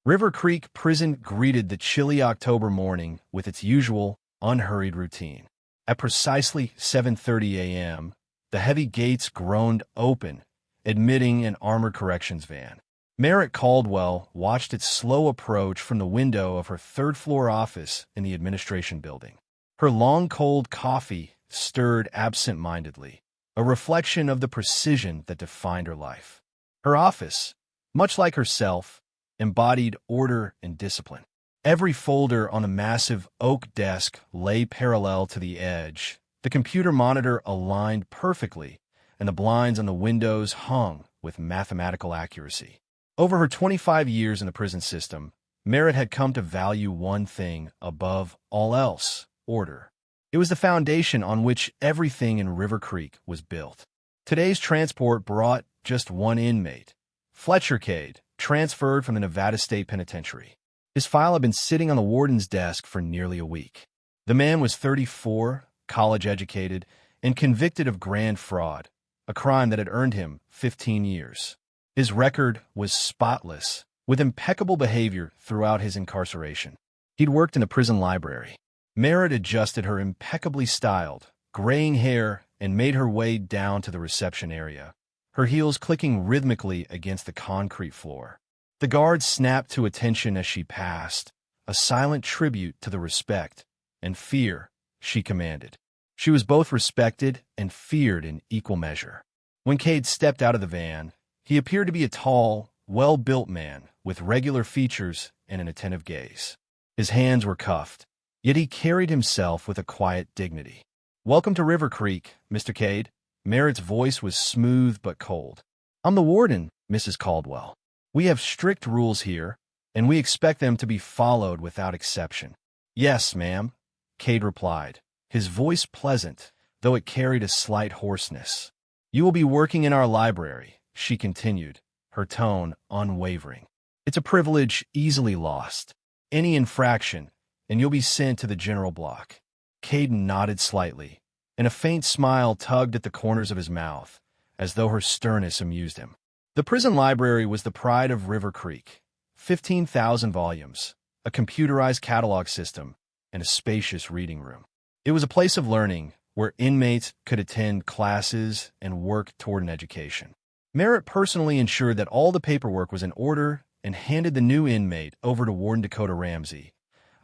River Creek Prison greeted the chilly October morning with its usual, unhurried routine. At precisely 7:30 a.m., the heavy gates groaned open, admitting an armored corrections van. Merritt Caldwell watched its slow approach from the window of her third-floor office in the administration building. Her long cold coffee stirred absent-mindedly, a reflection of the precision that defined her life. Her office, much like herself, embodied order and discipline. Every folder on a massive oak desk lay parallel to the edge, the computer monitor aligned perfectly, and the blinds on the windows hung with mathematical accuracy. Over her 25 years in the prison system, Merritt had come to value one thing above all else: order. It was the foundation on which everything in River Creek was built. Today's transport brought just one inmate, Fletcher Cade, transferred from the Nevada State Penitentiary. His file had been sitting on the warden's desk for nearly a week. The man was 34, college-educated, and convicted of grand fraud, a crime that had earned him 15 years. His record was spotless, with impeccable behavior throughout his incarceration. He'd worked in the prison library. Merritt adjusted her impeccably styled, graying hair and made her way down to the reception area, her heels clicking rhythmically against the concrete floor. The guard snapped to attention as she passed, a silent tribute to the respect and fear she commanded. She was both respected and feared in equal measure. When Cade stepped out of the van, he appeared to be a tall, well-built man with regular features and an attentive gaze. His hands were cuffed, yet he carried himself with a quiet dignity. "Welcome to River Creek, Mr. Cade." Merritt's voice was smooth but cold. "I'm the warden, Mrs. Caldwell. We have strict rules here, and we expect them to be followed without exception." "Yes, ma'am," Cade replied, his voice pleasant, though it carried a slight hoarseness. "You will be working in our library," she continued, her tone unwavering. "It's a privilege easily lost. Any infraction, and you'll be sent to the general block." Cade nodded slightly, and a faint smile tugged at the corners of his mouth, as though her sternness amused him. The prison library was the pride of River Creek. 15,000 volumes, a computerized catalog system, and a spacious reading room. It was a place of learning where inmates could attend classes and work toward an education. Merritt personally ensured that all the paperwork was in order and handed the new inmate over to Warden Dakota Ramsey,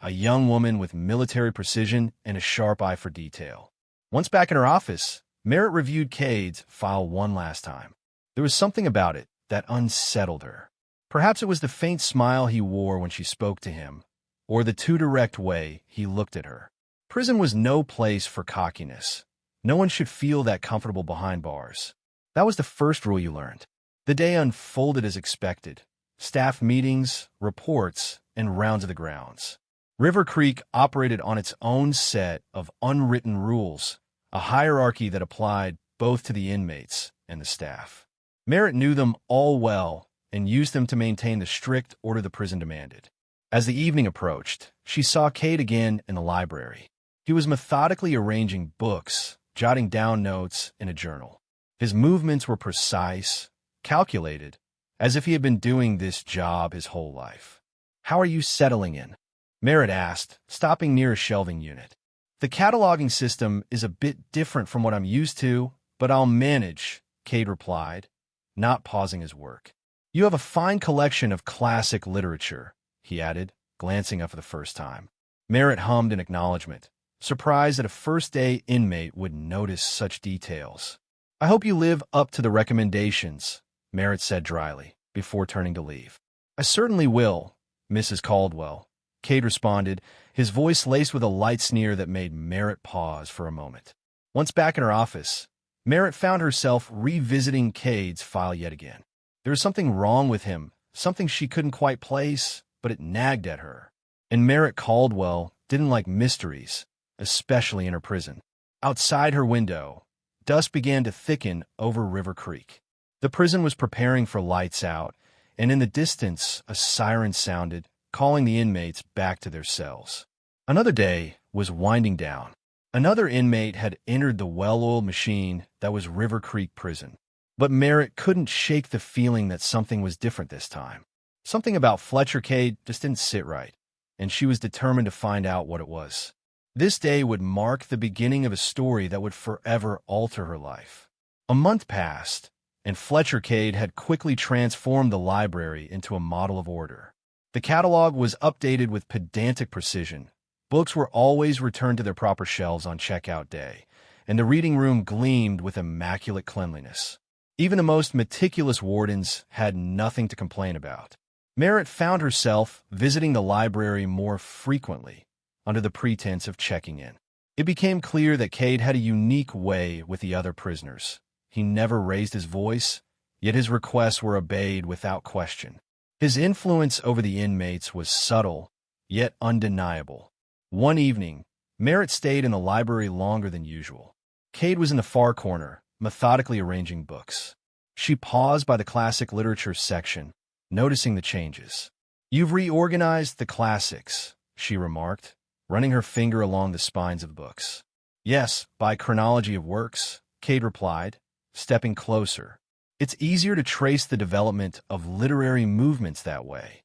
a young woman with military precision and a sharp eye for detail. Once back in her office, Merritt reviewed Cade's file one last time. There was something about it that unsettled her. Perhaps it was the faint smile he wore when she spoke to him, or the too direct way he looked at her. Prison was no place for cockiness. No one should feel that comfortable behind bars. That was the first rule you learned. The day unfolded as expected. Staff meetings, reports, and rounds of the grounds. River Creek operated on its own set of unwritten rules, a hierarchy that applied both to the inmates and the staff. Merritt knew them all well and used them to maintain the strict order the prison demanded. As the evening approached, she saw Cade again in the library. He was methodically arranging books, jotting down notes in a journal. His movements were precise, calculated, as if he had been doing this job his whole life. "How are you settling in?" Merritt asked, stopping near a shelving unit. "The cataloging system is a bit different from what I'm used to, but I'll manage," Cade replied, not pausing his work. "You have a fine collection of classic literature," he added, glancing up for the first time. Merritt hummed in acknowledgement, surprised that a first-day inmate would notice such details. "I hope you live up to the recommendations," Merritt said dryly, before turning to leave. "I certainly will, Mrs. Caldwell," Cade responded, his voice laced with a light sneer that made Merritt pause for a moment. Once back in her office, Merritt found herself revisiting Cade's file yet again. There was something wrong with him, something she couldn't quite place, but it nagged at her. And Merritt Caldwell didn't like mysteries, especially in her prison. Outside her window, dusk began to thicken over River Creek. The prison was preparing for lights out, and in the distance a siren sounded, calling the inmates back to their cells. Another day was winding down. Another inmate had entered the well-oiled machine that was River Creek Prison. But Merritt couldn't shake the feeling that something was different this time. Something about Fletcher Cade just didn't sit right, and she was determined to find out what it was. This day would mark the beginning of a story that would forever alter her life. A month passed, and Fletcher Cade had quickly transformed the library into a model of order. The catalog was updated with pedantic precision. Books were always returned to their proper shelves on checkout day, and the reading room gleamed with immaculate cleanliness. Even the most meticulous wardens had nothing to complain about. Merritt found herself visiting the library more frequently, under the pretense of checking in. It became clear that Cade had a unique way with the other prisoners. He never raised his voice, yet his requests were obeyed without question. His influence over the inmates was subtle, yet undeniable. One evening, Merritt stayed in the library longer than usual. Cade was in the far corner, methodically arranging books. She paused by the classic literature section, noticing the changes. "You've reorganized the classics," she remarked, running her finger along the spines of books. "Yes, by chronology of works," Cade replied, stepping closer. "It's easier to trace the development of literary movements that way."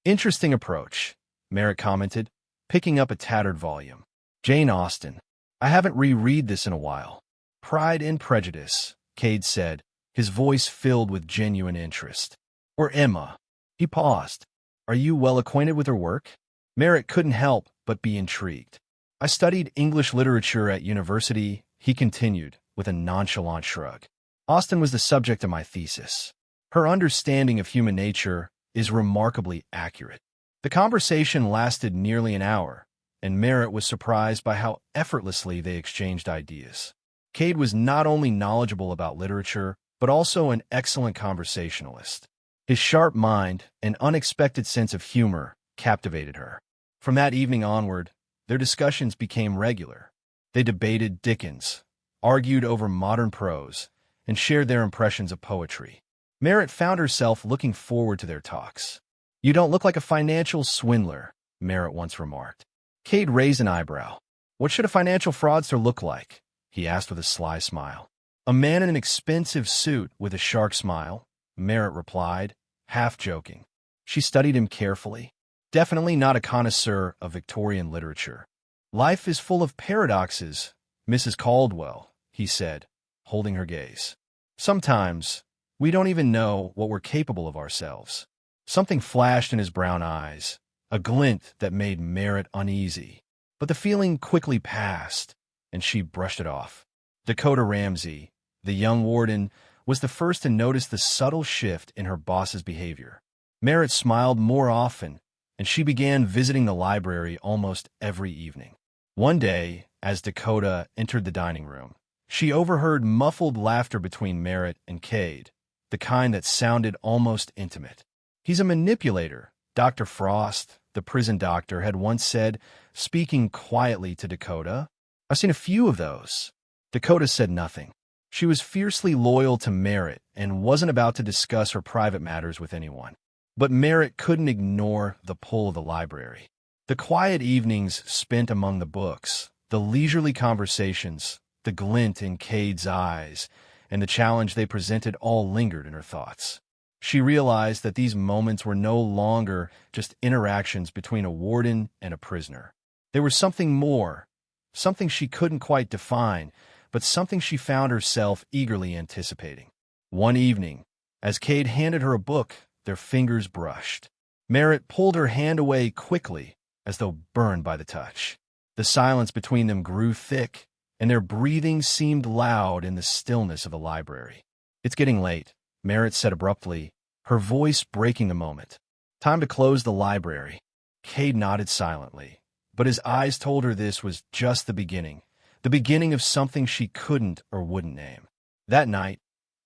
"Interesting approach," Merritt commented, picking up a tattered volume. "Jane Austen. I haven't reread this in a while." "Pride and Prejudice," Cade said, his voice filled with genuine interest. "Or Emma." He paused. "Are you well acquainted with her work?" Merritt couldn't help but be intrigued. "I studied English literature at university," he continued, with a nonchalant shrug. "Austen was the subject of my thesis. Her understanding of human nature is remarkably accurate." The conversation lasted nearly an hour, and Merritt was surprised by how effortlessly they exchanged ideas. Cade was not only knowledgeable about literature, but also an excellent conversationalist. His sharp mind and unexpected sense of humor captivated her. From that evening onward, their discussions became regular. They debated Dickens, argued over modern prose, and shared their impressions of poetry. Merritt found herself looking forward to their talks. "You don't look like a financial swindler," Merritt once remarked. Cade raised an eyebrow. "What should a financial fraudster look like?" he asked with a sly smile. "A man in an expensive suit with a shark smile," Merritt replied, half joking. She studied him carefully. "Definitely not a connoisseur of Victorian literature." "Life is full of paradoxes, Mrs. Caldwell," he said, holding her gaze. "Sometimes, we don't even know what we're capable of ourselves." Something flashed in his brown eyes, a glint that made Merritt uneasy. But the feeling quickly passed, and she brushed it off. Dakota Ramsey, the young warden, was the first to notice the subtle shift in her boss's behavior. Merritt smiled more often, and she began visiting the library almost every evening. One day, as Dakota entered the dining room, she overheard muffled laughter between Merritt and Cade, the kind that sounded almost intimate. "He's a manipulator," Dr. Frost, the prison doctor, had once said, speaking quietly to Dakota. "I've seen a few of those." Dakota said nothing. She was fiercely loyal to Merritt and wasn't about to discuss her private matters with anyone. But Merritt couldn't ignore the pull of the library. The quiet evenings spent among the books, the leisurely conversations, the glint in Cade's eyes, and the challenge they presented all lingered in her thoughts. She realized that these moments were no longer just interactions between a warden and a prisoner. There was something more, something she couldn't quite define, but something she found herself eagerly anticipating. One evening, as Cade handed her a book, their fingers brushed. Merritt pulled her hand away quickly, as though burned by the touch. The silence between them grew thick, and their breathing seemed loud in the stillness of the library. "It's getting late," Merritt said abruptly, her voice breaking the moment. "Time to close the library." Cade nodded silently, but his eyes told her this was just the beginning of something she couldn't or wouldn't name. That night,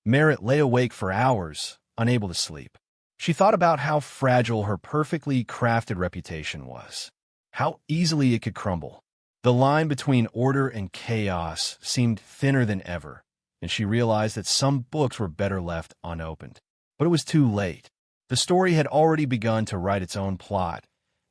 Merritt lay awake for hours, unable to sleep. She thought about how fragile her perfectly crafted reputation was, how easily it could crumble. The line between order and chaos seemed thinner than ever, and she realized that some books were better left unopened. But it was too late. The story had already begun to write its own plot,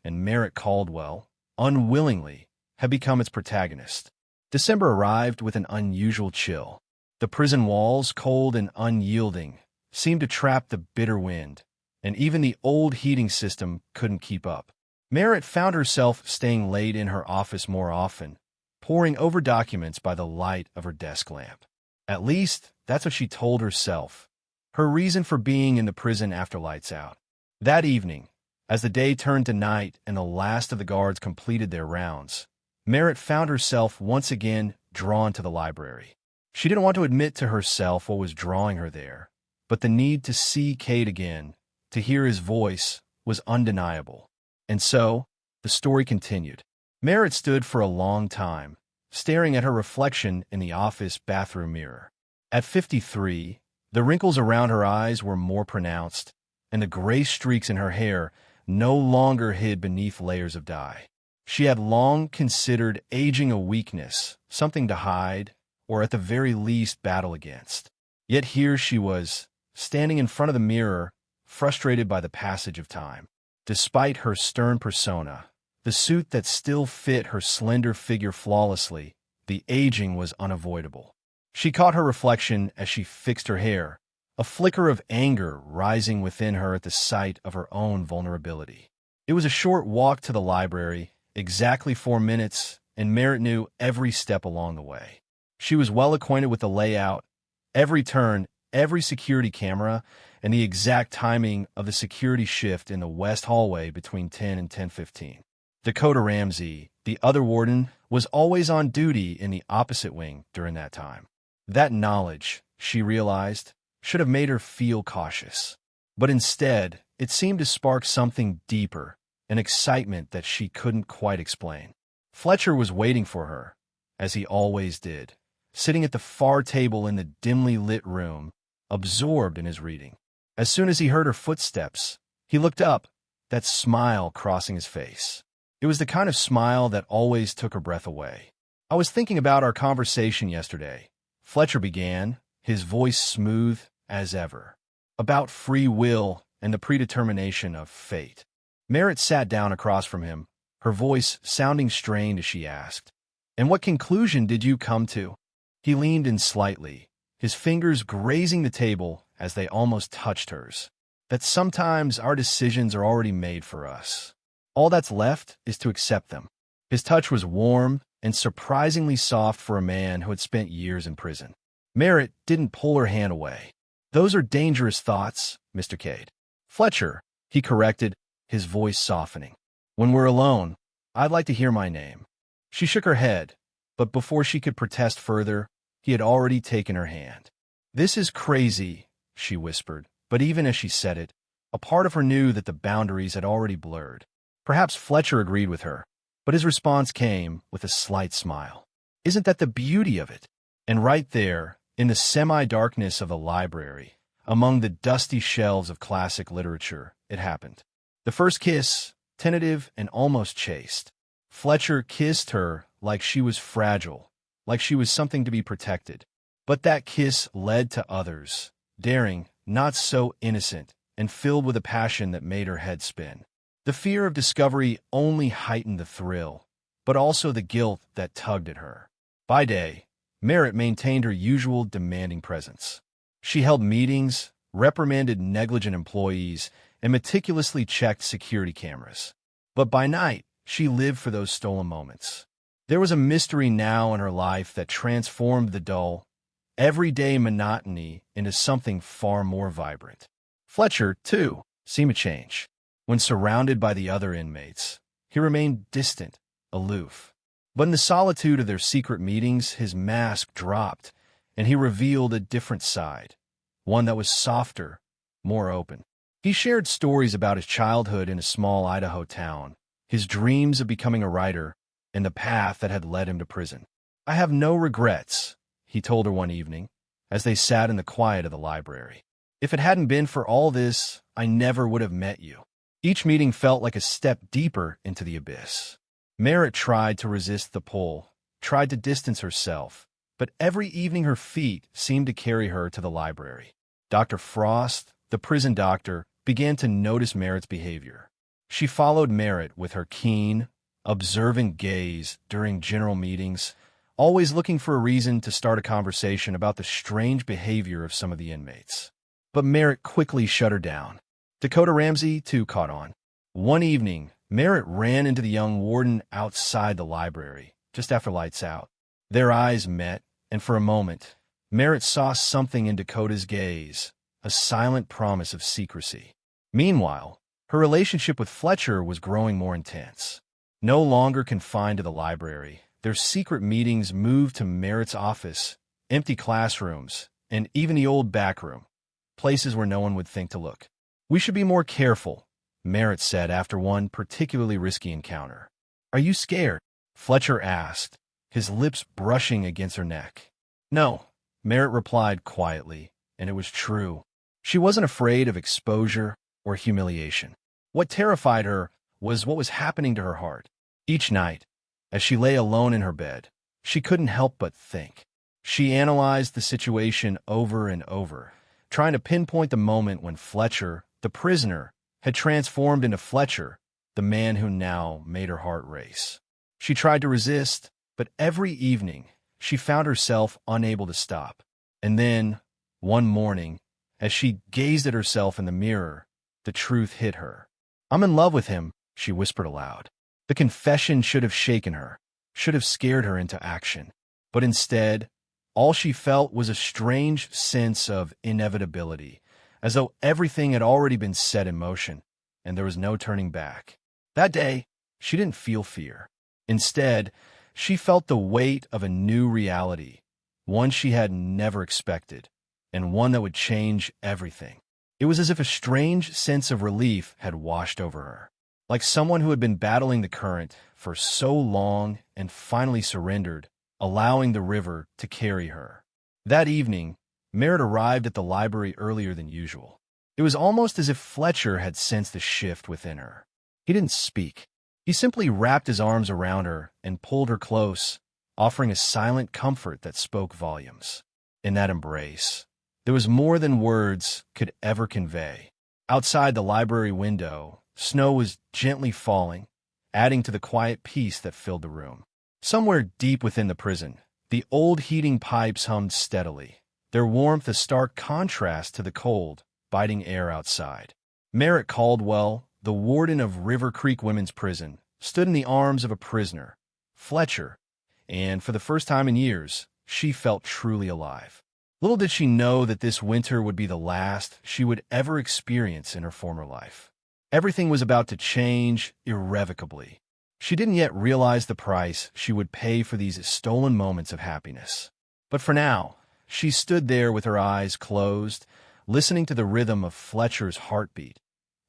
and Merritt Caldwell, unwillingly, had become its protagonist. December arrived with an unusual chill. The prison walls, cold and unyielding, seemed to trap the bitter wind, and even the old heating system couldn't keep up. Merritt found herself staying late in her office more often, poring over documents by the light of her desk lamp. At least, that's what she told herself, her reason for being in the prison after lights out. That evening, as the day turned to night and the last of the guards completed their rounds, Merritt found herself once again drawn to the library. She didn't want to admit to herself what was drawing her there, but the need to see Cade again, to hear his voice, was undeniable. And so, the story continued. Merritt stood for a long time, staring at her reflection in the office bathroom mirror. At 53, the wrinkles around her eyes were more pronounced, and the gray streaks in her hair no longer hid beneath layers of dye. She had long considered aging a weakness, something to hide, or at the very least battle against. Yet here she was, standing in front of the mirror, frustrated by the passage of time. Despite her stern persona, the suit that still fit her slender figure flawlessly, the aging was unavoidable. She caught her reflection as she fixed her hair, a flicker of anger rising within her at the sight of her own vulnerability. It was a short walk to the library, exactly 4 minutes, and Merritt knew every step along the way. She was well acquainted with the layout, every turn, every security camera, and the exact timing of the security shift in the west hallway between 10 and 10:15. Dakota Ramsey, the other warden, was always on duty in the opposite wing during that time. That knowledge, she realized, should have made her feel cautious. But instead, it seemed to spark something deeper, an excitement that she couldn't quite explain. Fletcher was waiting for her, as he always did, sitting at the far table in the dimly lit room, absorbed in his reading. As soon as he heard her footsteps, he looked up, that smile crossing his face. It was the kind of smile that always took her breath away. "I was thinking about our conversation yesterday," Fletcher began, his voice smooth as ever. "About free will and the predetermination of fate." Merritt sat down across from him, her voice sounding strained as she asked, "And what conclusion did you come to?" He leaned in slightly, his fingers grazing the table as they almost touched hers. "That sometimes our decisions are already made for us. All that's left is to accept them." His touch was warm and surprisingly soft for a man who had spent years in prison. Merritt didn't pull her hand away. "Those are dangerous thoughts, Mr. Cade." "Fletcher," he corrected, his voice softening. "When we're alone, I'd like to hear my name." She shook her head, but before she could protest further, he had already taken her hand. "This is crazy," she whispered, but even as she said it, a part of her knew that the boundaries had already blurred. Perhaps Fletcher agreed with her, but his response came with a slight smile. "Isn't that the beauty of it?" And right there, in the semi-darkness of the library, among the dusty shelves of classic literature, it happened. The first kiss, tentative and almost chaste. Fletcher kissed her like she was fragile, like she was something to be protected. But that kiss led to others, daring, not so innocent, and filled with a passion that made her head spin. The fear of discovery only heightened the thrill, but also the guilt that tugged at her. By day, Merritt maintained her usual demanding presence. She held meetings, reprimanded negligent employees, and meticulously checked security cameras. But by night, she lived for those stolen moments. There was a mystery now in her life that transformed the dull, everyday monotony into something far more vibrant. Fletcher, too, seemed to change. When surrounded by the other inmates, he remained distant, aloof. But in the solitude of their secret meetings, his mask dropped, and he revealed a different side, one that was softer, more open. He shared stories about his childhood in a small Idaho town, his dreams of becoming a writer, and the path that had led him to prison. "I have no regrets," he told her one evening, as they sat in the quiet of the library. "If it hadn't been for all this, I never would have met you." Each meeting felt like a step deeper into the abyss. Merritt tried to resist the pull, tried to distance herself, but every evening her feet seemed to carry her to the library. Dr. Frost, the prison doctor, began to notice Merritt's behavior. She followed Merritt with her keen, observant gaze during general meetings, always looking for a reason to start a conversation about the strange behavior of some of the inmates. But Merritt quickly shut her down. Dakota Ramsey, too, caught on. One evening, Merritt ran into the young warden outside the library, just after lights out. Their eyes met, and for a moment, Merritt saw something in Dakota's gaze, a silent promise of secrecy. Meanwhile, her relationship with Fletcher was growing more intense. No longer confined to the library, their secret meetings moved to Merritt's office, empty classrooms, and even the old back room, places where no one would think to look. "We should be more careful," Merritt said after one particularly risky encounter. "Are you scared?" Fletcher asked, his lips brushing against her neck. "No," Merritt replied quietly, and it was true. She wasn't afraid of exposure or humiliation. What terrified her was what was happening to her heart. Each night, as she lay alone in her bed, she couldn't help but think. She analyzed the situation over and over, trying to pinpoint the moment when Fletcher, the prisoner, had transformed into Fletcher, the man who now made her heart race. She tried to resist, but every evening she found herself unable to stop. And then, one morning, as she gazed at herself in the mirror, the truth hit her. "I'm in love with him," she whispered aloud. The confession should have shaken her, should have scared her into action. But instead, all she felt was a strange sense of inevitability, as though everything had already been set in motion, and there was no turning back. That day, she didn't feel fear. Instead, she felt the weight of a new reality, one she had never expected, and one that would change everything. It was as if a strange sense of relief had washed over her, like someone who had been battling the current for so long and finally surrendered, allowing the river to carry her. That evening, Merritt arrived at the library earlier than usual. It was almost as if Fletcher had sensed the shift within her. He didn't speak. He simply wrapped his arms around her and pulled her close, offering a silent comfort that spoke volumes. In that embrace, there was more than words could ever convey. Outside the library window, snow was gently falling, adding to the quiet peace that filled the room. Somewhere deep within the prison, the old heating pipes hummed steadily, their warmth a stark contrast to the cold, biting air outside. Merritt Caldwell, the warden of River Creek Women's Prison, stood in the arms of a prisoner, Fletcher, and for the first time in years, she felt truly alive. Little did she know that this winter would be the last she would ever experience in her former life. Everything was about to change irrevocably. She didn't yet realize the price she would pay for these stolen moments of happiness. But for now, she stood there with her eyes closed, listening to the rhythm of Fletcher's heartbeat,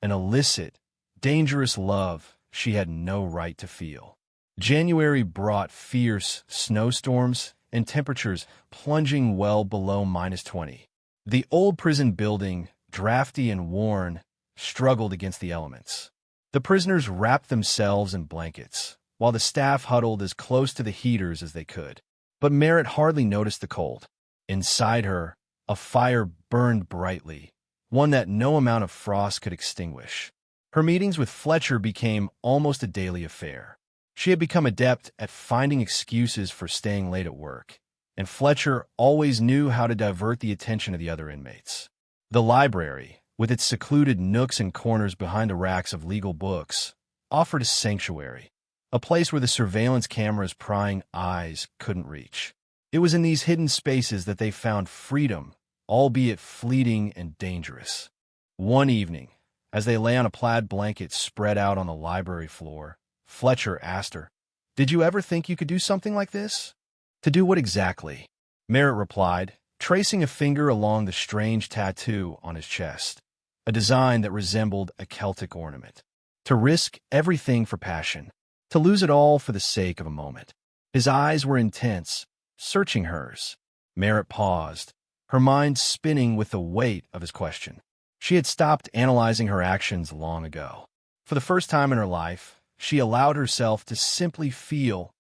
an illicit, dangerous love she had no right to feel. January brought fierce snowstorms and temperatures plunging well below -20. The old prison building, drafty and worn, struggled against the elements. The prisoners wrapped themselves in blankets, while the staff huddled as close to the heaters as they could. But Merritt hardly noticed the cold. Inside her, a fire burned brightly, one that no amount of frost could extinguish. Her meetings with Fletcher became almost a daily affair. She had become adept at finding excuses for staying late at work, and Fletcher always knew how to divert the attention of the other inmates. The library, with its secluded nooks and corners behind the racks of legal books, offered a sanctuary, a place where the surveillance camera's prying eyes couldn't reach. It was in these hidden spaces that they found freedom, albeit fleeting and dangerous. One evening, as they lay on a plaid blanket spread out on the library floor, Fletcher asked her, "Did you ever think you could do something like this?" "To do what exactly?" Merritt replied, tracing a finger along the strange tattoo on his chest, a design that resembled a Celtic ornament. "To risk everything for passion, to lose it all for the sake of a moment." His eyes were intense, searching hers. Merritt paused, her mind spinning with the weight of his question. She had stopped analyzing her actions long ago. For the first time in her life, she allowed herself to simply feel,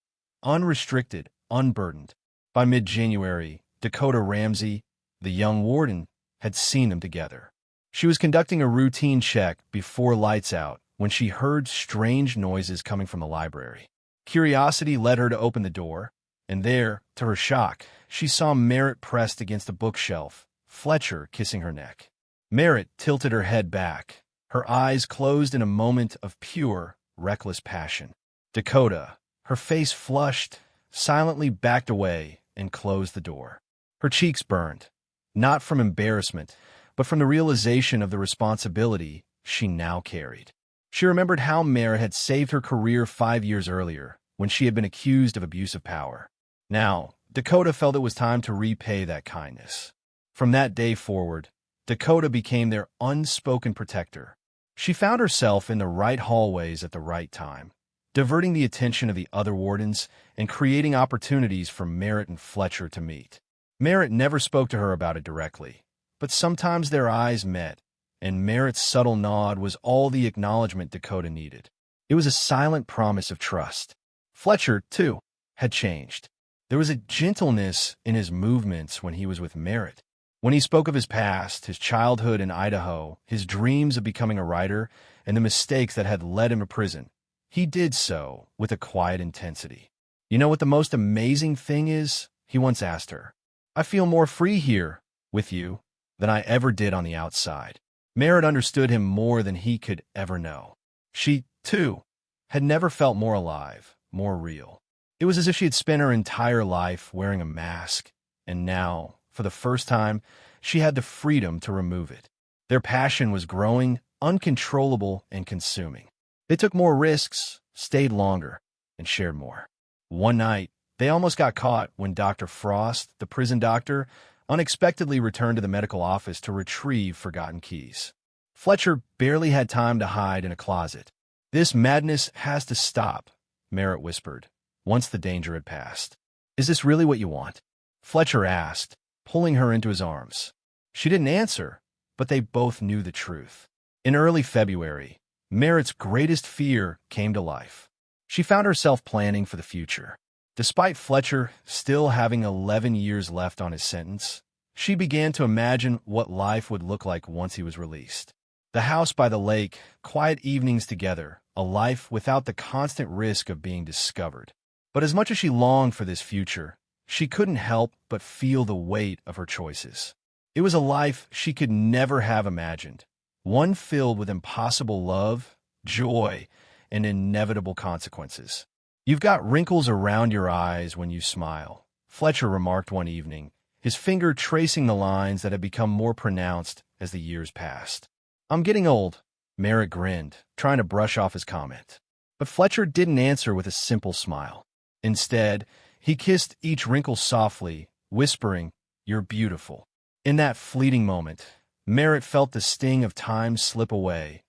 unrestricted, unburdened. By mid-January, Dakota Ramsey, the young warden, had seen them together. She was conducting a routine check before lights out when she heard strange noises coming from the library. Curiosity led her to open the door, and there, to her shock, she saw Merritt pressed against a bookshelf, Fletcher kissing her neck. Merritt tilted her head back, Her eyes closed in a moment of pure, reckless passion. Dakota, her face flushed, silently backed away and closed the door. Her cheeks burned, not from embarrassment, but from the realization of the responsibility she now carried. She remembered how Merritt had saved her career 5 years earlier, when she had been accused of abuse of power. Now, Dakota felt it was time to repay that kindness. From that day forward, Dakota became their unspoken protector. She found herself in the right hallways at the right time, diverting the attention of the other wardens and creating opportunities for Merritt and Fletcher to meet. Merritt never spoke to her about it directly, but sometimes their eyes met, and Merritt's subtle nod was all the acknowledgement Dakota needed. It was a silent promise of trust. Fletcher, too, had changed. There was a gentleness in his movements when he was with Merritt. When he spoke of his past, his childhood in Idaho, his dreams of becoming a writer, and the mistakes that had led him to prison, he did so with a quiet intensity. "You know what the most amazing thing is?" he once asked her. "I feel more free here, with you, than I ever did on the outside." Merritt understood him more than he could ever know. She, too, had never felt more alive, more real. It was as if she had spent her entire life wearing a mask, and now, for the first time, she had the freedom to remove it. Their passion was growing, uncontrollable and consuming. They took more risks, stayed longer, and shared more. One night, they almost got caught when Dr. Frost, the prison doctor, unexpectedly returned to the medical office to retrieve forgotten keys. Fletcher barely had time to hide in a closet. "This madness has to stop," Merritt whispered, once the danger had passed. "Is this really what you want?" Fletcher asked, pulling her into his arms. She didn't answer, but they both knew the truth. In early February, Merritt's greatest fear came to life. She found herself planning for the future. Despite Fletcher still having 11 years left on his sentence, she began to imagine what life would look like once he was released. The house by the lake, quiet evenings together, a life without the constant risk of being discovered. But as much as she longed for this future, she couldn't help but feel the weight of her choices. It was a life she could never have imagined, one filled with impossible love, joy, and inevitable consequences. "You've got wrinkles around your eyes when you smile," Fletcher remarked one evening, his finger tracing the lines that had become more pronounced as the years passed. "I'm getting old," Merritt grinned, trying to brush off his comment. But Fletcher didn't answer with a simple smile. Instead, he kissed each wrinkle softly, whispering, "You're beautiful." In that fleeting moment, Merritt felt the sting of time slip away,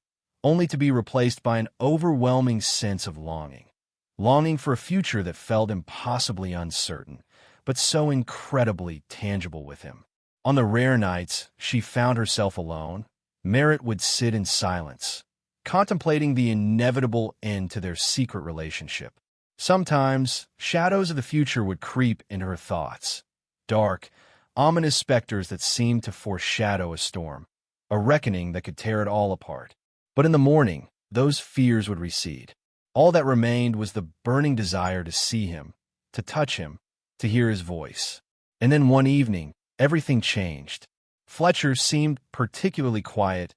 only to be replaced by an overwhelming sense of longing. Longing for a future that felt impossibly uncertain, but so incredibly tangible with him. On the rare nights she found herself alone, Merritt would sit in silence, contemplating the inevitable end to their secret relationship. Sometimes, shadows of the future would creep into her thoughts, dark, ominous specters that seemed to foreshadow a storm, a reckoning that could tear it all apart. But in the morning, those fears would recede. All that remained was the burning desire to see him, to touch him, to hear his voice. And then one evening, everything changed. Fletcher seemed particularly quiet,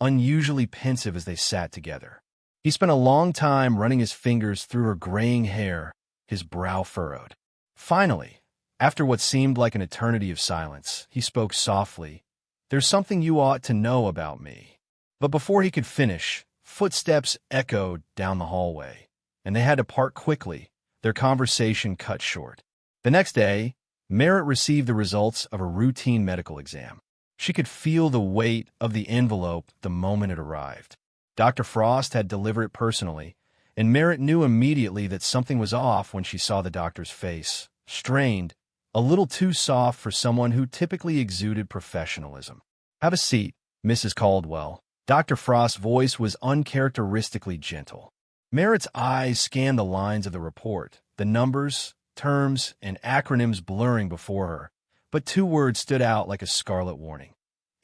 unusually pensive as they sat together. He spent a long time running his fingers through her graying hair, his brow furrowed. Finally, after what seemed like an eternity of silence, he spoke softly, "There's something you ought to know about me." But before he could finish, footsteps echoed down the hallway, and they had to part quickly, their conversation cut short. The next day, Merritt received the results of a routine medical exam. She could feel the weight of the envelope the moment it arrived. Dr. Frost had delivered it personally, and Merritt knew immediately that something was off when she saw the doctor's face, strained, a little too soft for someone who typically exuded professionalism. "Have a seat, Mrs. Caldwell." Dr. Frost's voice was uncharacteristically gentle. Merritt's eyes scanned the lines of the report, the numbers, terms, and acronyms blurring before her, but two words stood out like a scarlet warning: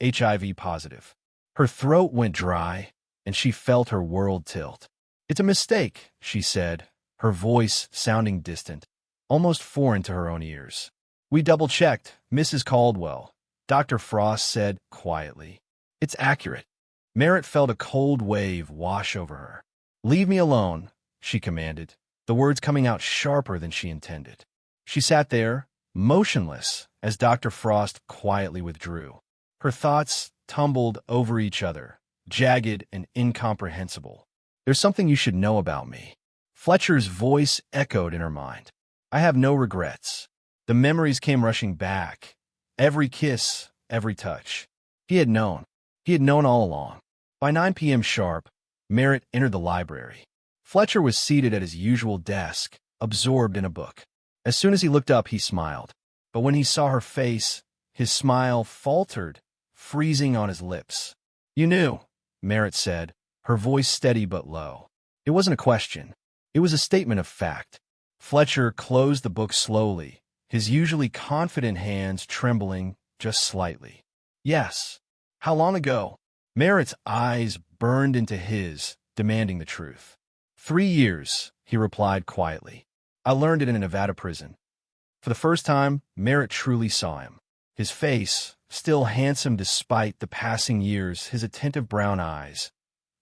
HIV positive. Her throat went dry, and she felt her world tilt. "It's a mistake," she said, her voice sounding distant, almost foreign to her own ears. "We double-checked, Mrs. Caldwell," Dr. Frost said quietly. "It's accurate." Merritt felt a cold wave wash over her. "Leave me alone," she commanded, the words coming out sharper than she intended. She sat there, motionless, as Dr. Frost quietly withdrew. Her thoughts tumbled over each other, jagged and incomprehensible. "There's something you should know about me." Fletcher's voice echoed in her mind. "I have no regrets." The memories came rushing back. Every kiss, every touch. He had known. He had known all along. By 9 p.m. sharp, Merritt entered the library. Fletcher was seated at his usual desk, absorbed in a book. As soon as he looked up, he smiled. But when he saw her face, his smile faltered, freezing on his lips. "You knew," Merritt said, her voice steady but low. It wasn't a question. It was a statement of fact. Fletcher closed the book slowly, his usually confident hands trembling just slightly. "Yes." "How long ago?" Merritt's eyes burned into his, demanding the truth. 3 years, he replied quietly. "I learned it in a Nevada prison." For the first time, Merritt truly saw him. His face, still handsome despite the passing years, his attentive brown eyes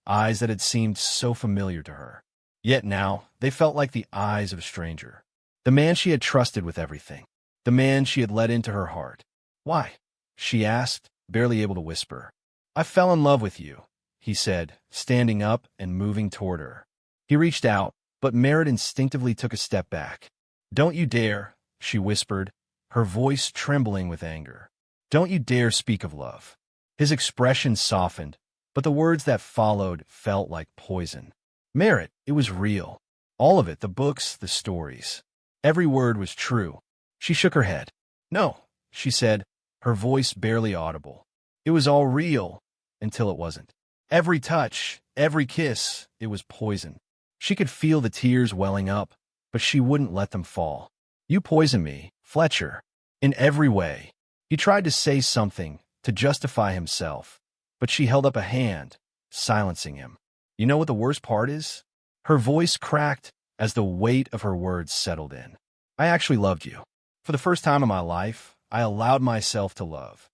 that had seemed so familiar to her. Yet now, they felt like the eyes of a stranger. The man she had trusted with everything. The man she had let into her heart. "Why?" she asked, barely able to whisper. "I fell in love with you," he said, standing up and moving toward her. He reached out, but Merritt instinctively took a step back. "Don't you dare," she whispered, her voice trembling with anger. "Don't you dare speak of love." His expression softened, but the words that followed felt like poison. "Merritt, it was real. All of it, the books, the stories. Every word was true." She shook her head. "No," she said, her voice barely audible. "It was all real, until it wasn't. Every touch, every kiss, it was poison." She could feel the tears welling up, but she wouldn't let them fall. "You poisoned me, Fletcher. In every way." He tried to say something, to justify himself, but she held up a hand, silencing him. "You know what the worst part is?" Her voice cracked as the weight of her words settled in. "I actually loved you. For the first time in my life, I allowed myself to love."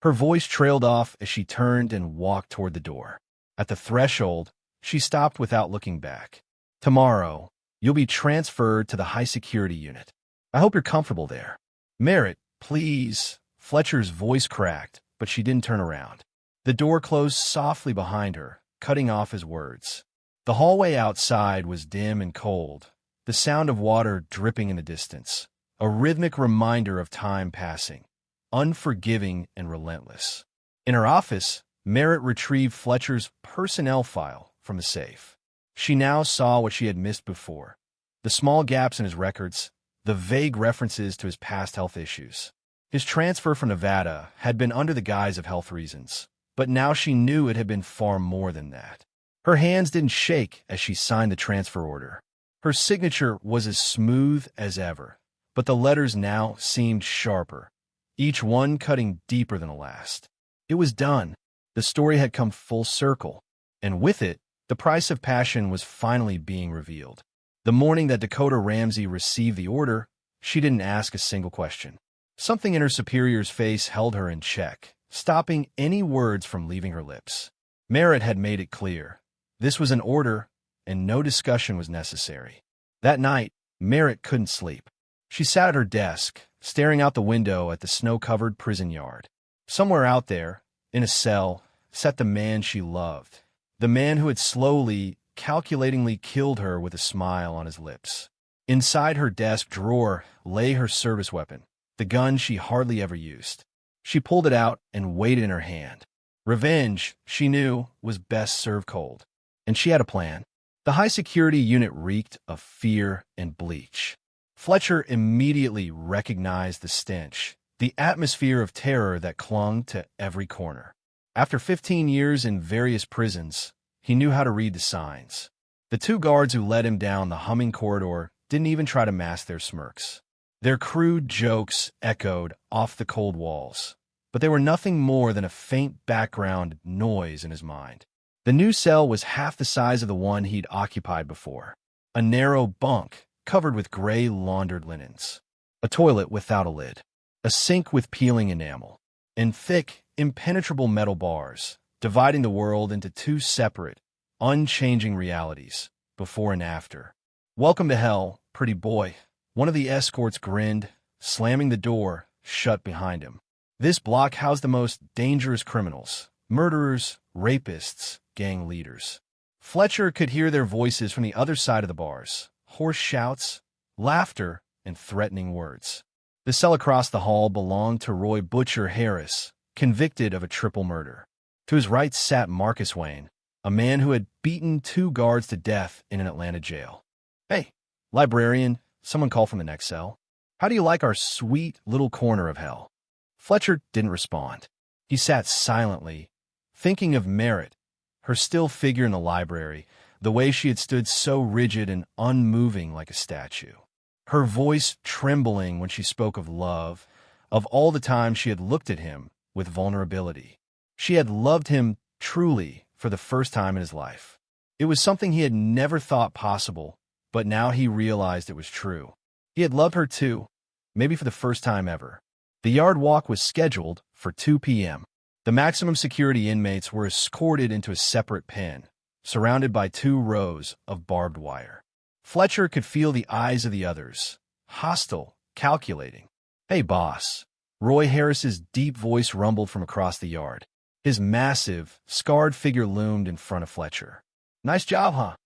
Her voice trailed off as she turned and walked toward the door. At the threshold, she stopped without looking back. "Tomorrow, you'll be transferred to the high-security unit. I hope you're comfortable there." "Merritt, please." Fletcher's voice cracked, but she didn't turn around. The door closed softly behind her, cutting off his words. The hallway outside was dim and cold, the sound of water dripping in the distance, a rhythmic reminder of time passing, unforgiving and relentless. In her office, Merritt retrieved Fletcher's personnel file from the safe. She now saw what she had missed before: the small gaps in his records, the vague references to his past health issues. His transfer from Nevada had been under the guise of health reasons, but now she knew it had been far more than that. Her hands didn't shake as she signed the transfer order. Her signature was as smooth as ever, but the letters now seemed sharper, each one cutting deeper than the last. It was done. The story had come full circle, and with it, the price of passion was finally being revealed. The morning that Dakota Ramsey received the order, she didn't ask a single question. Something in her superior's face held her in check, stopping any words from leaving her lips. Merritt had made it clear. This was an order, and no discussion was necessary. That night, Merritt couldn't sleep. She sat at her desk, staring out the window at the snow-covered prison yard. Somewhere out there, in a cell, sat the man she loved, the man who had slowly, calculatingly killed her with a smile on his lips. Inside her desk drawer lay her service weapon, the gun she hardly ever used. She pulled it out and weighed it in her hand. Revenge, she knew, was best served cold. And she had a plan. The high-security unit reeked of fear and bleach. Fletcher immediately recognized the stench, the atmosphere of terror that clung to every corner. After 15 years in various prisons, he knew how to read the signs. The 2 guards who led him down the humming corridor didn't even try to mask their smirks. Their crude jokes echoed off the cold walls, but they were nothing more than a faint background noise in his mind. The new cell was half the size of the one he'd occupied before. A narrow bunk covered with gray laundered linens. A toilet without a lid. A sink with peeling enamel. And thick, impenetrable metal bars dividing the world into two separate, unchanging realities, before and after. "Welcome to hell, pretty boy," one of the escorts grinned, slamming the door shut behind him. This block housed the most dangerous criminals, murderers, rapists, gang leaders. Fletcher could hear their voices from the other side of the bars, hoarse shouts, laughter, and threatening words. The cell across the hall belonged to Roy Butcher Harris, convicted of a triple murder. To his right sat Marcus Wayne, a man who had beaten 2 guards to death in an Atlanta jail. "Hey, librarian," someone called from the next cell. "How do you like our sweet little corner of hell?" Fletcher didn't respond. He sat silently, thinking of Merritt, her still figure in the library, the way she had stood so rigid and unmoving like a statue. Her voice trembling when she spoke of love, of all the times she had looked at him with vulnerability. She had loved him truly for the first time in his life. It was something he had never thought possible, but now he realized it was true. He had loved her too, maybe for the first time ever. The yard walk was scheduled for 2 p.m. The maximum security inmates were escorted into a separate pen, surrounded by 2 rows of barbed wire. Fletcher could feel the eyes of the others, hostile, calculating. "Hey, boss." Roy Harris's deep voice rumbled from across the yard. His massive, scarred figure loomed in front of Fletcher. "Nice job, huh?"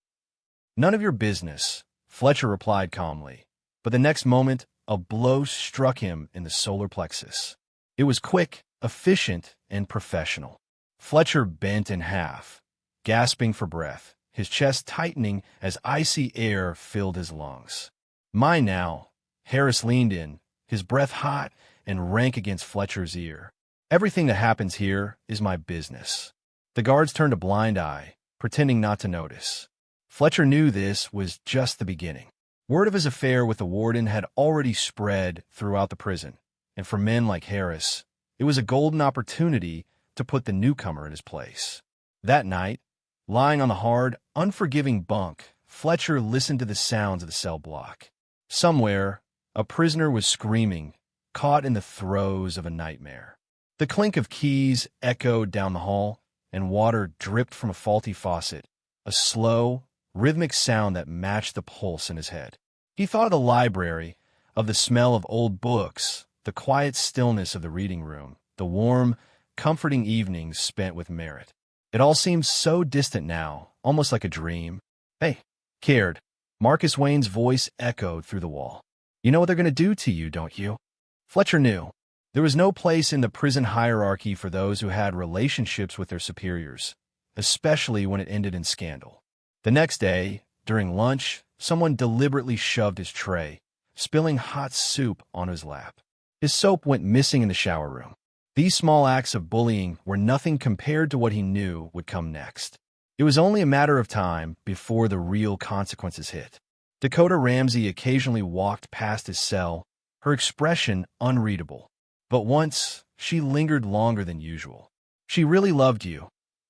"None of your business," Fletcher replied calmly. But the next moment, a blow struck him in the solar plexus. It was quick, efficient, and professional. Fletcher bent in half, gasping for breath, his chest tightening as icy air filled his lungs. "Mine now." Harris leaned in, his breath hot and rank against Fletcher's ear. "Everything that happens here is my business." The guards turned a blind eye, pretending not to notice. Fletcher knew this was just the beginning. Word of his affair with the warden had already spread throughout the prison, and for men like Harris, it was a golden opportunity to put the newcomer in his place. That night, lying on the hard, unforgiving bunk, Fletcher listened to the sounds of the cell block. Somewhere, a prisoner was screaming, caught in the throes of a nightmare. The clink of keys echoed down the hall, and water dripped from a faulty faucet, a slow, rhythmic sound that matched the pulse in his head. He thought of the library, of the smell of old books, the quiet stillness of the reading room, the warm, comforting evenings spent with Merritt. It all seemed so distant now, almost like a dream. "Hey, kid," Marcus Wayne's voice echoed through the wall. "You know what they're going to do to you, don't you?" Fletcher knew. There was no place in the prison hierarchy for those who had relationships with their superiors, especially when it ended in scandal. The next day, during lunch, someone deliberately shoved his tray, spilling hot soup on his lap. His soap went missing in the shower room. These small acts of bullying were nothing compared to what he knew would come next. It was only a matter of time before the real consequences hit. Dakota Ramsey occasionally walked past his cell, her expression unreadable. But once, she lingered longer than usual. "She really loved you,"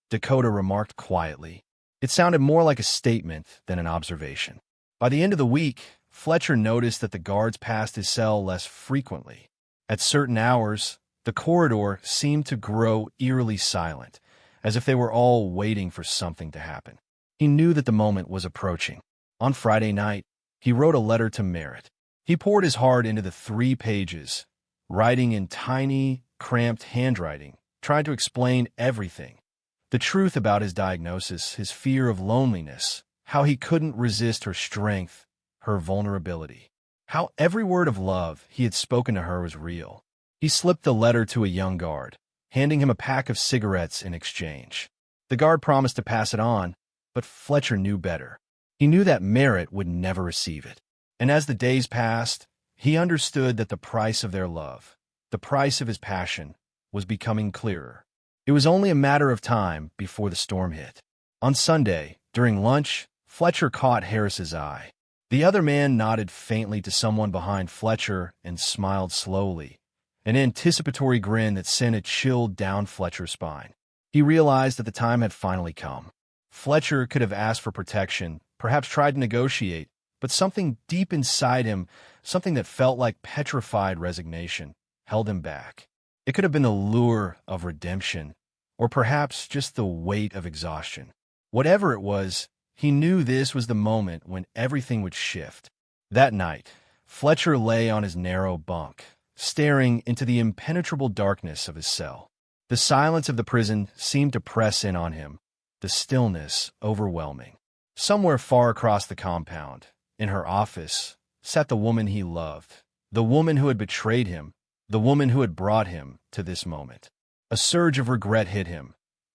Dakota remarked quietly. It sounded more like a statement than an observation. By the end of the week, Fletcher noticed that the guards passed his cell less frequently. At certain hours, the corridor seemed to grow eerily silent, as if they were all waiting for something to happen. He knew that the moment was approaching. On Friday night, he wrote a letter to Merritt. He poured his heart into the 3 pages, writing in tiny, cramped handwriting, trying to explain everything. The truth about his diagnosis, his fear of loneliness, how he couldn't resist her strength, her vulnerability, how every word of love he had spoken to her was real. He slipped the letter to a young guard, handing him a pack of cigarettes in exchange. The guard promised to pass it on, but Fletcher knew better. He knew that Merritt would never receive it. And as the days passed, he understood that the price of their love, the price of his passion, was becoming clearer. It was only a matter of time before the storm hit. On Sunday, during lunch, Fletcher caught Harris's eye. The other man nodded faintly to someone behind Fletcher and smiled slowly, an anticipatory grin that sent a chill down Fletcher's spine. He realized that the time had finally come. Fletcher could have asked for protection, perhaps tried to negotiate, but something deep inside him, something that felt like petrified resignation, held him back. It could have been the lure of redemption, or perhaps just the weight of exhaustion. Whatever it was, he knew this was the moment when everything would shift. That night, Fletcher lay on his narrow bunk, staring into the impenetrable darkness of his cell. The silence of the prison seemed to press in on him, the stillness overwhelming. Somewhere far across the compound, in her office, sat the woman he loved, the woman who had betrayed him, the woman who had brought him to this moment. A surge of regret hit him,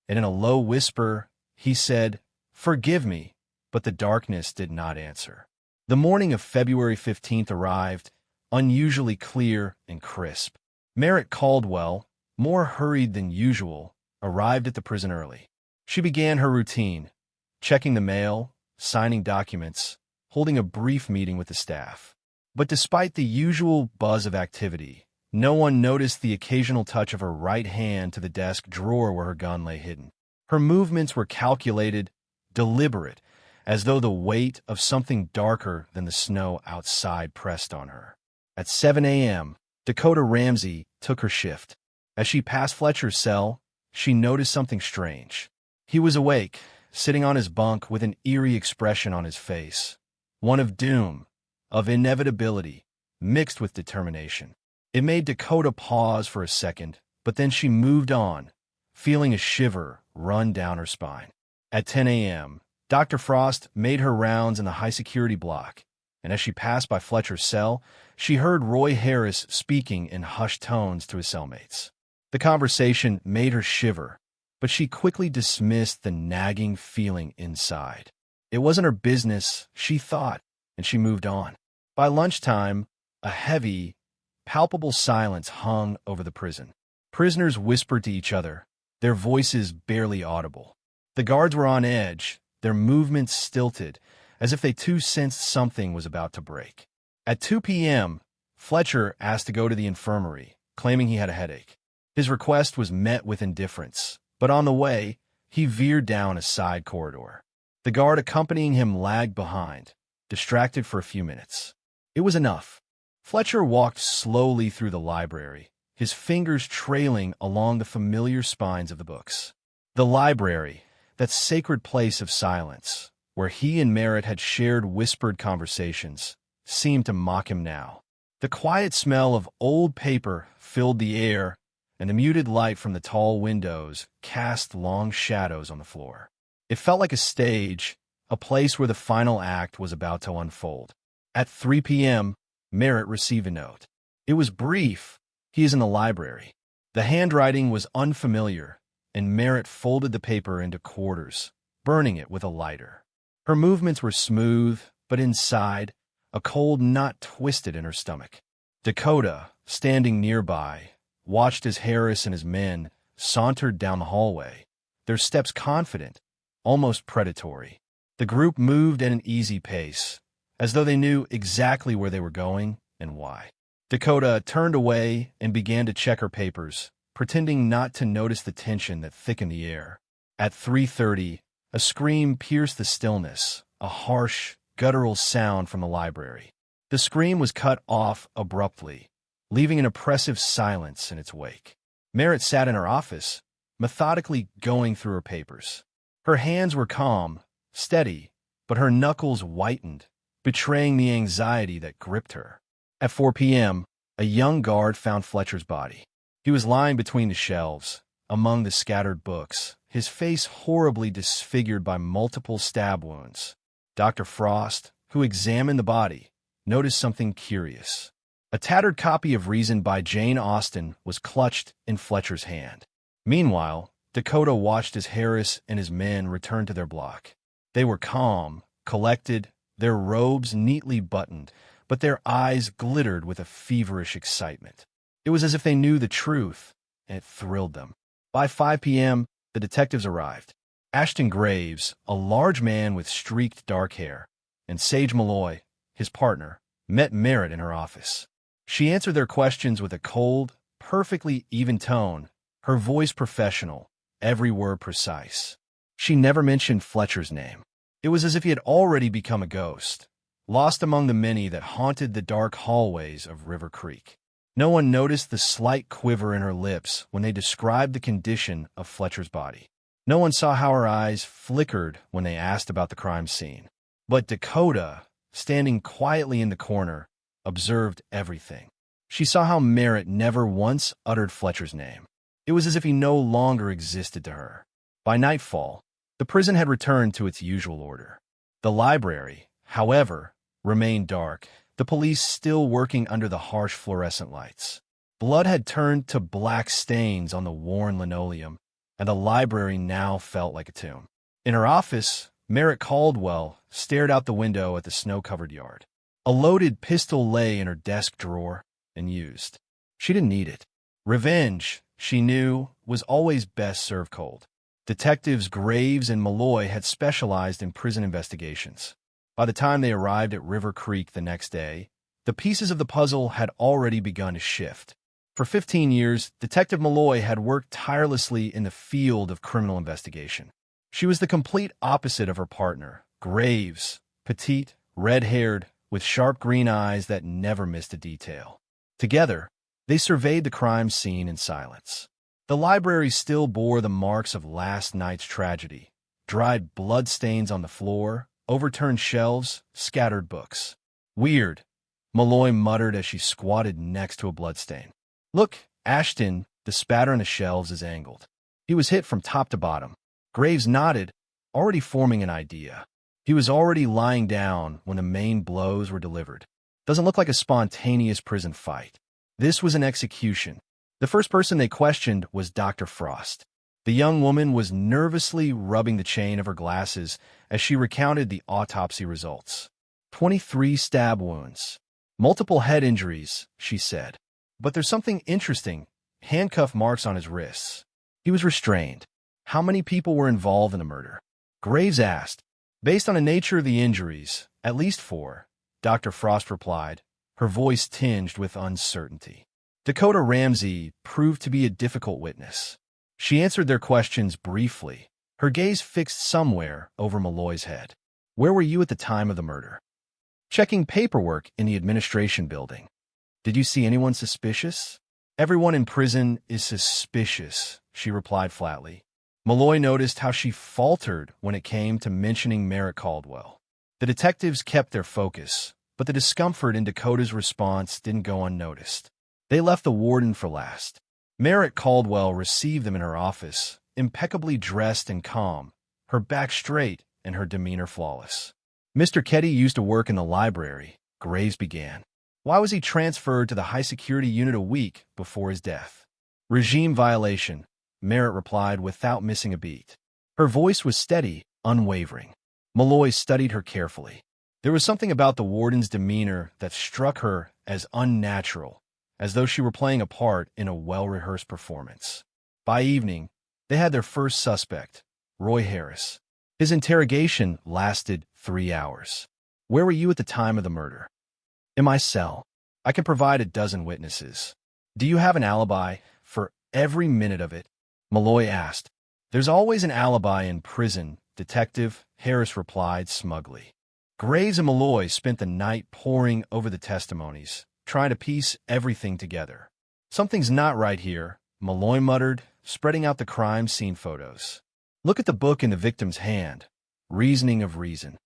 and in a low whisper, he said, "Forgive me," but the darkness did not answer. The morning of February 15th arrived, unusually clear and crisp. Merritt Caldwell, more hurried than usual, arrived at the prison early. She began her routine, checking the mail, signing documents, holding a brief meeting with the staff. But despite the usual buzz of activity, no one noticed the occasional touch of her right hand to the desk drawer where her gun lay hidden. Her movements were calculated, deliberate, as though the weight of something darker than the snow outside pressed on her. At 7 a.m., Dakota Ramsey took her shift. As she passed Fletcher's cell, she noticed something strange. He was awake, sitting on his bunk with an eerie expression on his face, one of doom, of inevitability, mixed with determination. It made Dakota pause for a second, but then she moved on, feeling a shiver run down her spine. At 10 a.m., Dr. Frost made her rounds in the high-security block, and as she passed by Fletcher's cell, she heard Roy Harris speaking in hushed tones to his cellmates. The conversation made her shiver, but she quickly dismissed the nagging feeling inside. It wasn't her business, she thought, and she moved on. By lunchtime, a heavy, palpable silence hung over the prison. Prisoners whispered to each other, their voices barely audible. The guards were on edge, their movements stilted, as if they too sensed something was about to break. At 2 p.m., Fletcher asked to go to the infirmary, claiming he had a headache. His request was met with indifference, but on the way, he veered down a side corridor. The guard accompanying him lagged behind, distracted for a few minutes. It was enough. Fletcher walked slowly through the library, his fingers trailing along the familiar spines of the books. The library, that sacred place of silence, where he and Merritt had shared whispered conversations, seemed to mock him now. The quiet smell of old paper filled the air, and the muted light from the tall windows cast long shadows on the floor. It felt like a stage, a place where the final act was about to unfold. At 3 p.m., Merritt received a note. It was brief. He is in the library. The handwriting was unfamiliar, and Merritt folded the paper into quarters, burning it with a lighter. Her movements were smooth, but inside, a cold knot twisted in her stomach. Dakota, standing nearby, watched as Harris and his men sauntered down the hallway, their steps confident, almost predatory. The group moved at an easy pace, as though they knew exactly where they were going and why. Dakota turned away and began to check her papers, pretending not to notice the tension that thickened the air. At 3:30, a scream pierced the stillness, a harsh, guttural sound from the library. The scream was cut off abruptly, leaving an oppressive silence in its wake. Merritt sat in her office, methodically going through her papers. Her hands were calm, steady, but her knuckles whitened, betraying the anxiety that gripped her. At 4 p.m., a young guard found Fletcher's body. He was lying between the shelves, among the scattered books, his face horribly disfigured by multiple stab wounds. Dr. Frost, who examined the body, noticed something curious. A tattered copy of Reason by Jane Austen was clutched in Fletcher's hand. Meanwhile, Dakota watched as Harris and his men returned to their block. They were calm, collected, their robes neatly buttoned, but their eyes glittered with a feverish excitement. It was as if they knew the truth, and it thrilled them. By 5 p.m., the detectives arrived. Ashton Graves, a large man with streaked dark hair, and Sage Malloy, his partner, met Merritt in her office. She answered their questions with a cold, perfectly even tone, her voice professional, every word precise. She never mentioned Fletcher's name. It was as if he had already become a ghost, lost among the many that haunted the dark hallways of River Creek. No one noticed the slight quiver in her lips when they described the condition of Fletcher's body. No one saw how her eyes flickered when they asked about the crime scene. But Dakota, standing quietly in the corner, observed everything. She saw how Merritt never once uttered Fletcher's name. It was as if he no longer existed to her. By nightfall, the prison had returned to its usual order. The library, however, remained dark, the police still working under the harsh fluorescent lights. Blood had turned to black stains on the worn linoleum, and the library now felt like a tomb. In her office, Merritt Caldwell stared out the window at the snow-covered yard. A loaded pistol lay in her desk drawer, unused. She didn't need it. Revenge, she knew, was always best served cold. Detectives Graves and Malloy had specialized in prison investigations. By the time they arrived at River Creek the next day, the pieces of the puzzle had already begun to shift. For 15 years, Detective Malloy had worked tirelessly in the field of criminal investigation. She was the complete opposite of her partner, Graves, petite, red-haired, with sharp green eyes that never missed a detail. Together, they surveyed the crime scene in silence. The library still bore the marks of last night's tragedy: dried bloodstains on the floor, overturned shelves, scattered books. "Weird," Malloy muttered as she squatted next to a bloodstain. "Look, Ashton, the spatter on the shelves is angled. He was hit from top to bottom." Graves nodded, already forming an idea. He was already lying down when the main blows were delivered. Doesn't look like a spontaneous prison fight. This was an execution. The first person they questioned was Dr. Frost. The young woman was nervously rubbing the chain of her glasses as she recounted the autopsy results. 23 stab wounds. Multiple head injuries, she said. But there's something interesting. Handcuff marks on his wrists. He was restrained. How many people were involved in the murder? Graves asked. Based on the nature of the injuries, at least 4, Dr. Frost replied, her voice tinged with uncertainty. Dakota Ramsey proved to be a difficult witness. She answered their questions briefly, her gaze fixed somewhere over Malloy's head. "Where were you at the time of the murder?" "Checking paperwork in the administration building." "Did you see anyone suspicious?" "Everyone in prison is suspicious," she replied flatly. Malloy noticed how she faltered when it came to mentioning Merritt Caldwell. The detectives kept their focus, but the discomfort in Dakota's response didn't go unnoticed. They left the warden for last. Merritt Caldwell received them in her office, impeccably dressed and calm, her back straight and her demeanor flawless. "Mr. Ketty used to work in the library," Graves began. "Why was he transferred to the high-security unit a week before his death?" "Regime violation," Merritt replied without missing a beat. Her voice was steady, unwavering. Malloy studied her carefully. There was something about the warden's demeanor that struck her as unnatural, as though she were playing a part in a well-rehearsed performance. By evening, they had their first suspect, Roy Harris. His interrogation lasted 3 hours. "Where were you at the time of the murder?" "In my cell. I can provide a dozen witnesses." "Do you have an alibi for every minute of it?" Malloy asked. "There's always an alibi in prison, Detective," Harris replied smugly. Graves and Malloy spent the night poring over the testimonies, trying to piece everything together. "Something's not right here," Malloy muttered, spreading out the crime scene photos. "Look at the book in the victim's hand. Reasoning of Reason."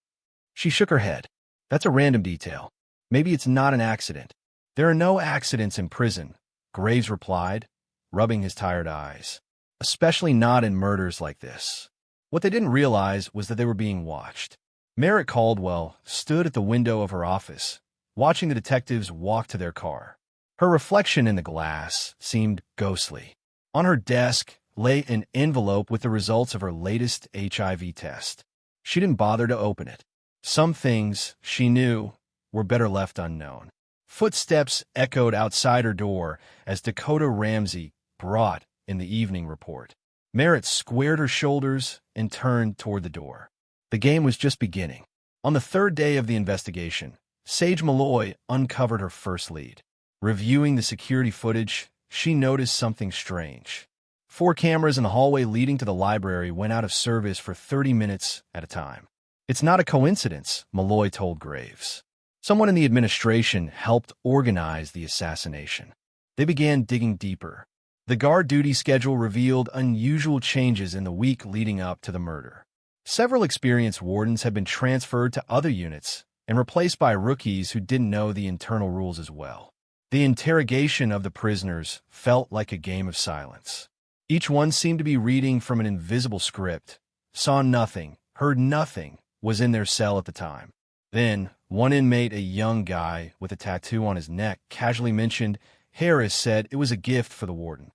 She shook her head. "That's a random detail. Maybe it's not an accident." "There are no accidents in prison," Graves replied, rubbing his tired eyes. "Especially not in murders like this." What they didn't realize was that they were being watched. Merritt Caldwell stood at the window of her office, watching the detectives walk to their car. Her reflection in the glass seemed ghostly. On her desk lay an envelope with the results of her latest HIV test. She didn't bother to open it. Some things, she knew, were better left unknown. Footsteps echoed outside her door as Dakota Ramsey brought in the evening report. Merritt squared her shoulders and turned toward the door. The game was just beginning. On the 3rd day of the investigation, Sage Malloy uncovered her first lead. Reviewing the security footage, she noticed something strange. 4 cameras in the hallway leading to the library went out of service for 30 minutes at a time. "It's not a coincidence," Malloy told Graves. "Someone in the administration helped organize the assassination." They began digging deeper. The guard duty schedule revealed unusual changes in the week leading up to the murder. Several experienced wardens had been transferred to other units and replaced by rookies who didn't know the internal rules as well. The interrogation of the prisoners felt like a game of silence. Each one seemed to be reading from an invisible script, saw nothing, heard nothing, was in their cell at the time. Then, one inmate, a young guy with a tattoo on his neck, casually mentioned Harris said it was a gift for the warden.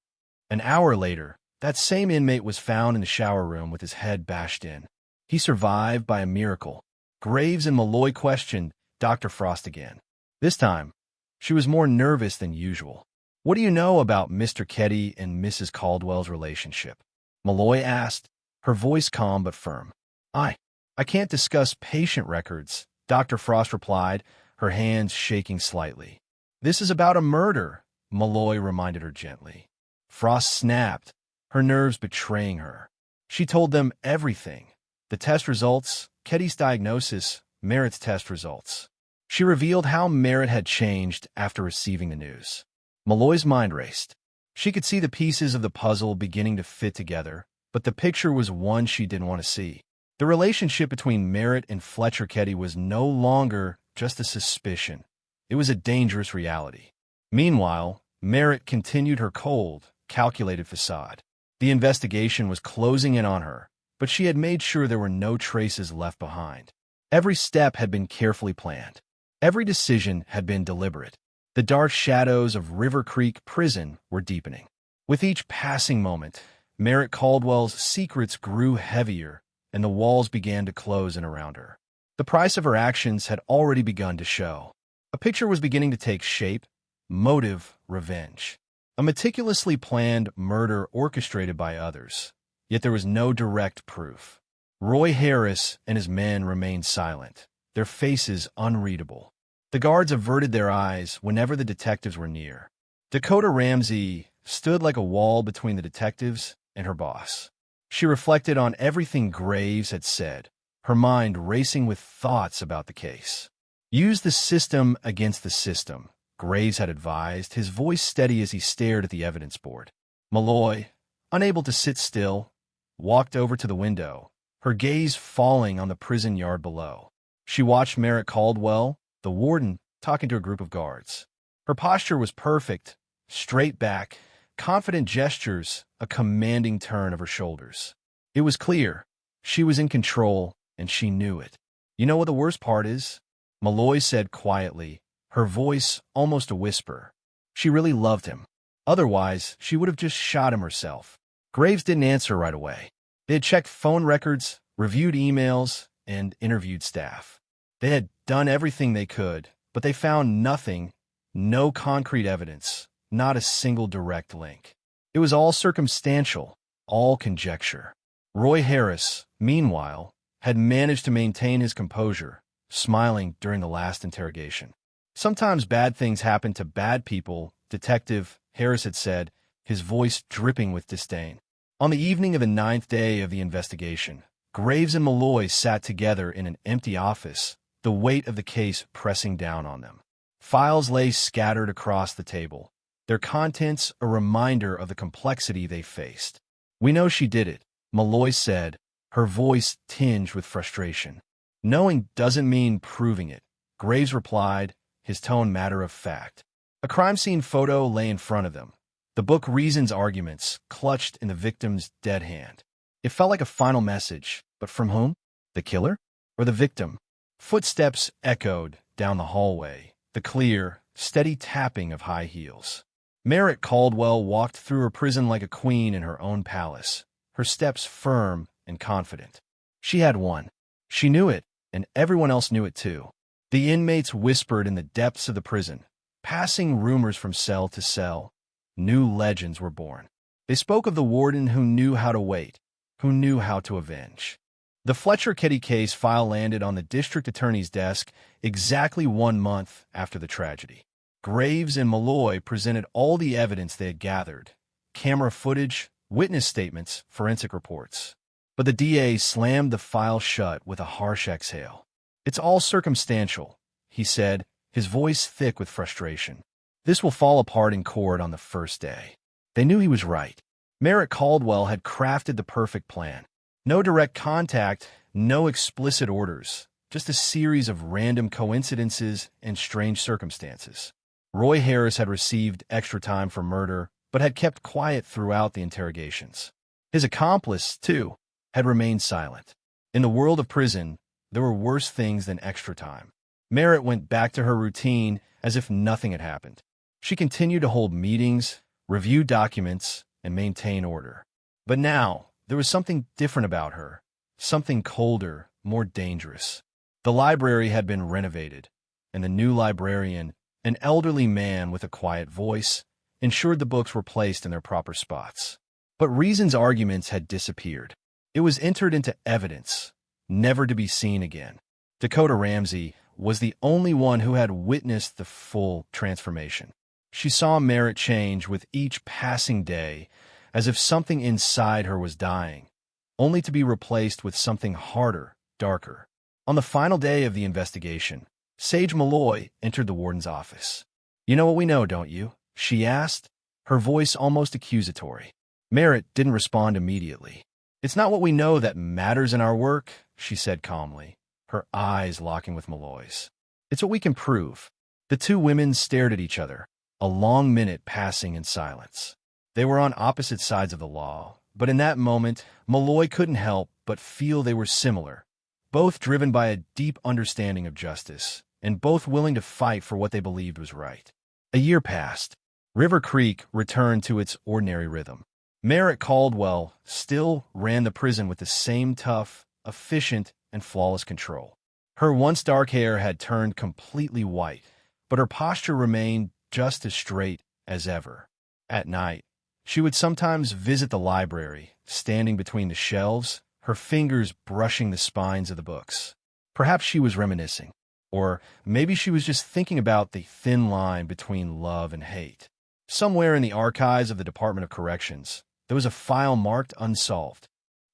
An hour later, that same inmate was found in the shower room with his head bashed in. He survived by a miracle. Graves and Malloy questioned Dr. Frost again. This time, she was more nervous than usual. "What do you know about Mr. Ketty and Mrs. Caldwell's relationship?" Malloy asked, her voice calm but firm. I can't discuss patient records," Dr. Frost replied, her hands shaking slightly. "This is about a murder," Malloy reminded her gently. Frost snapped, her nerves betraying her. She told them everything. The test results, Ketty's diagnosis, Merritt's test results. She revealed how Merritt had changed after receiving the news. Malloy's mind raced. She could see the pieces of the puzzle beginning to fit together, but the picture was one she didn't want to see. The relationship between Merritt and Fletcher Ketty was no longer just a suspicion. It was a dangerous reality. Meanwhile, Merritt continued her cold, calculated facade. The investigation was closing in on her, but she had made sure there were no traces left behind. Every step had been carefully planned. Every decision had been deliberate. The dark shadows of River Creek Prison were deepening. With each passing moment, Merritt Caldwell's secrets grew heavier, and the walls began to close in around her. The price of her actions had already begun to show. A picture was beginning to take shape: motive, revenge. A meticulously planned murder orchestrated by others. Yet there was no direct proof. Roy Harris and his men remained silent, their faces unreadable. The guards averted their eyes whenever the detectives were near. Dakota Ramsey stood like a wall between the detectives and her boss. She reflected on everything Graves had said, her mind racing with thoughts about the case. Use the system against the system, Graves had advised, his voice steady as he stared at the evidence board. Malloy, unable to sit still, walked over to the window, her gaze falling on the prison yard below. She watched Merritt Caldwell, the warden, talking to a group of guards. Her posture was perfect, straight back, confident gestures, a commanding turn of her shoulders. It was clear. She was in control, and she knew it. "You know what the worst part is?" Malloy said quietly, her voice almost a whisper. She really loved him. Otherwise, she would have just shot him herself. Graves didn't answer right away. They had checked phone records, reviewed emails, and interviewed staff. They had done everything they could, but they found nothing, no concrete evidence, not a single direct link. It was all circumstantial, all conjecture. Roy Harris, meanwhile, had managed to maintain his composure, smiling during the last interrogation. "Sometimes bad things happen to bad people," Detective Harris had said, his voice dripping with disdain. On the evening of the 9th day of the investigation, Graves and Malloy sat together in an empty office, the weight of the case pressing down on them. Files lay scattered across the table, their contents a reminder of the complexity they faced. "We know she did it," Malloy said, her voice tinged with frustration. "Knowing doesn't mean proving it," Graves replied, his tone matter of fact. A crime scene photo lay in front of them. The book Reason's Arguments clutched in the victim's dead hand. It felt like a final message, but from whom? The killer? Or the victim? Footsteps echoed down the hallway, the clear, steady tapping of high heels. Merritt Caldwell walked through her prison like a queen in her own palace, her steps firm and confident. She had won. She knew it, and everyone else knew it too. The inmates whispered in the depths of the prison, passing rumors from cell to cell. New legends were born. They spoke of the warden who knew how to wait, who knew how to avenge. The Fletcher Ketty case file landed on the district attorney's desk exactly 1 month after the tragedy. Graves and Malloy presented all the evidence they had gathered: camera footage, witness statements, forensic reports. But the DA slammed the file shut with a harsh exhale. "It's all circumstantial," he said, his voice thick with frustration. This will fall apart in court on the first day. They knew he was right. Merritt Caldwell had crafted the perfect plan. No direct contact, no explicit orders, just a series of random coincidences and strange circumstances. Roy Harris had received extra time for murder, but had kept quiet throughout the interrogations. His accomplice, too, had remained silent. In the world of prison, there were worse things than extra time. Merritt went back to her routine as if nothing had happened. She continued to hold meetings, review documents, and maintain order. But now, there was something different about her, something colder, more dangerous. The library had been renovated, and the new librarian, an elderly man with a quiet voice, ensured the books were placed in their proper spots. But Reason's arguments had disappeared. It was entered into evidence, never to be seen again. Dakota Ramsey was the only one who had witnessed the full transformation. She saw Merritt change with each passing day, as if something inside her was dying, only to be replaced with something harder, darker. On the final day of the investigation, Sage Malloy entered the warden's office. "You know what we know, don't you?" she asked, her voice almost accusatory. Merritt didn't respond immediately. "It's not what we know that matters in our work," she said calmly, her eyes locking with Malloy's. "It's what we can prove." The two women stared at each other, a long minute passing in silence. They were on opposite sides of the law, but in that moment, Malloy couldn't help but feel they were similar, both driven by a deep understanding of justice, and both willing to fight for what they believed was right. A year passed. River Creek returned to its ordinary rhythm. Merritt Caldwell still ran the prison with the same tough, efficient, and flawless control. Her once dark hair had turned completely white, but her posture remained just as straight as ever. At night, she would sometimes visit the library, standing between the shelves, her fingers brushing the spines of the books. Perhaps she was reminiscing, or maybe she was just thinking about the thin line between love and hate. Somewhere in the archives of the Department of Corrections, there was a file marked unsolved.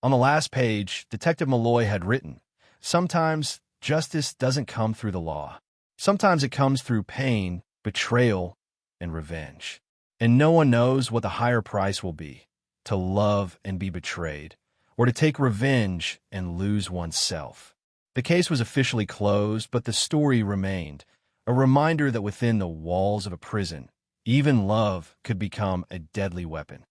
On the last page, Detective Malloy had written, "Sometimes justice doesn't come through the law. Sometimes it comes through pain, betrayal, and revenge. And no one knows what the higher price will be, to love and be betrayed, or to take revenge and lose oneself." The case was officially closed, but the story remained, a reminder that within the walls of a prison, even love could become a deadly weapon.